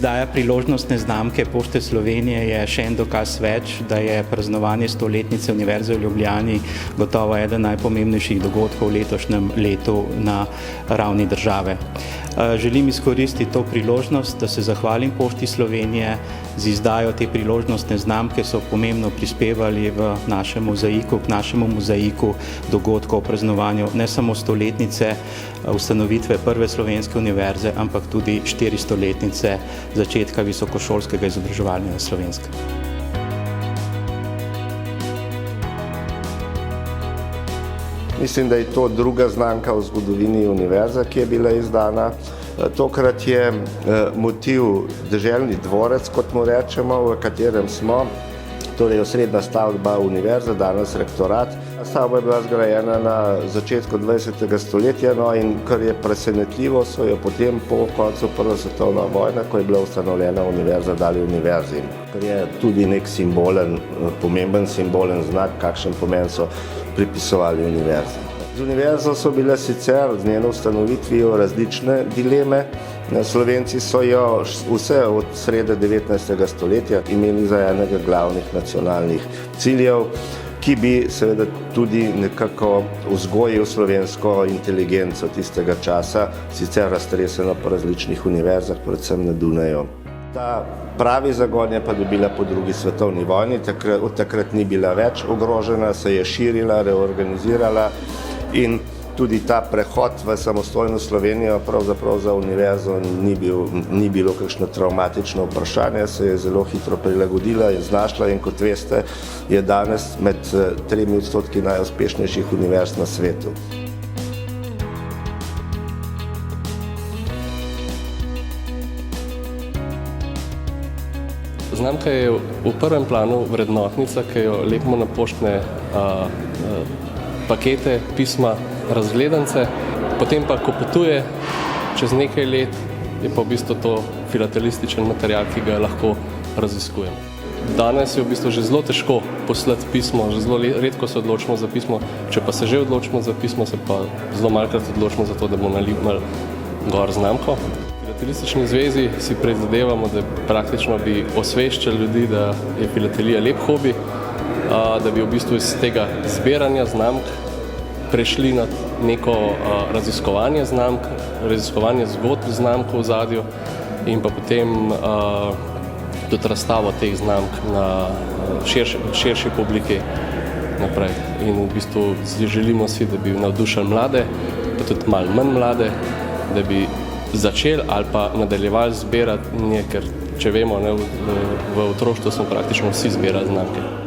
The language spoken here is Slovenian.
Izdaja priložnostne znamke Pošte Slovenije je še en dokaz več, da je praznovanje 100-letnice Univerze v Ljubljani gotovo eden najpomembnejših dogodkov v letošnjem letu na ravni države. Želim izkoristiti to priložnost, da se zahvalim Pošti Slovenije. Z izdajo te priložnostne znamke so pomembno prispevali v našem mozaiku, k našemu mozaiku dogodkov o praznovanju ne samo 100-letnice ustanovitve prve slovenske univerze, ampak tudi 400-letnice začetka visokošolskega izobraževanja na Slovenskem. Mislim, da je to druga znamka v zgodovini univerze, ki je bila izdana. Tokrat je motiv deželni dvorec, kot mu rečemo, v katerem smo, torej osrednja stavba univerze, danes rektorat. Stavba je bila zgrajena na začetku 20. stoletja, in kar je presenetljivo, so jo potem po koncu Prve svetovne vojne, ko je bila ustanovljena univerza, dali univerzi. Kar je tudi nek simbolen, pomemben simbolen znak, kakšen pomen so pripisovali univerzi. Z univerzo so bile sicer z njeno ustanovitvijo različne dileme. Slovenci so jo vse od srede 19. stoletja imeli za enega glavnih nacionalnih ciljev, ki bi seveda tudi nekako vzgojil slovensko inteligenco tistega časa, sicer raztreseno po različnih univerzah, predvsem na Dunaju. Ta pravi zagon je pa dobila po drugi svetovni vojni, od takrat ni bila več ogrožena, se je širila, reorganizirala in tudi ta prehod v samostojno Slovenijo pravzaprav za univerzo ni bilo kakšno travmatično vprašanje, se je zelo hitro prilagodila in znašla in kot veste, je danes med 3% najuspešnejših univerz na svetu. Znamka je v prvem planu vrednotnica, ki jo lepimo na poštne pakete, pisma, razgledance, potem pa, ko potuje čez nekaj let, je pa v bistvu to filatelističen material, ki ga lahko raziskujemo. Danes je v bistvu že zelo težko poslati pismo, že zelo redko se odločimo za pismo, če pa se že odločimo za pismo, se pa zelo malkrat odločimo za to, da bomo nalipnili gor znamko. V Filatelistični zvezi si prizadevamo, da praktično bi osveščali ljudi, da je filatelija lep hobi, da bi v bistvu iz tega zbiranja znamk prešli na neko raziskovanje znamk, raziskovanje zgodb znamk v ozadju in pa potem tudi razstavo teh znamk na širši publiki naprej. In v bistvu želimo si, da bi navdušili mlade, pa tudi malo manj mlade, da bi začeli ali pa nadaljevali zbirati, ker če vemo, v otroštvu smo praktično vsi zbirali znamke.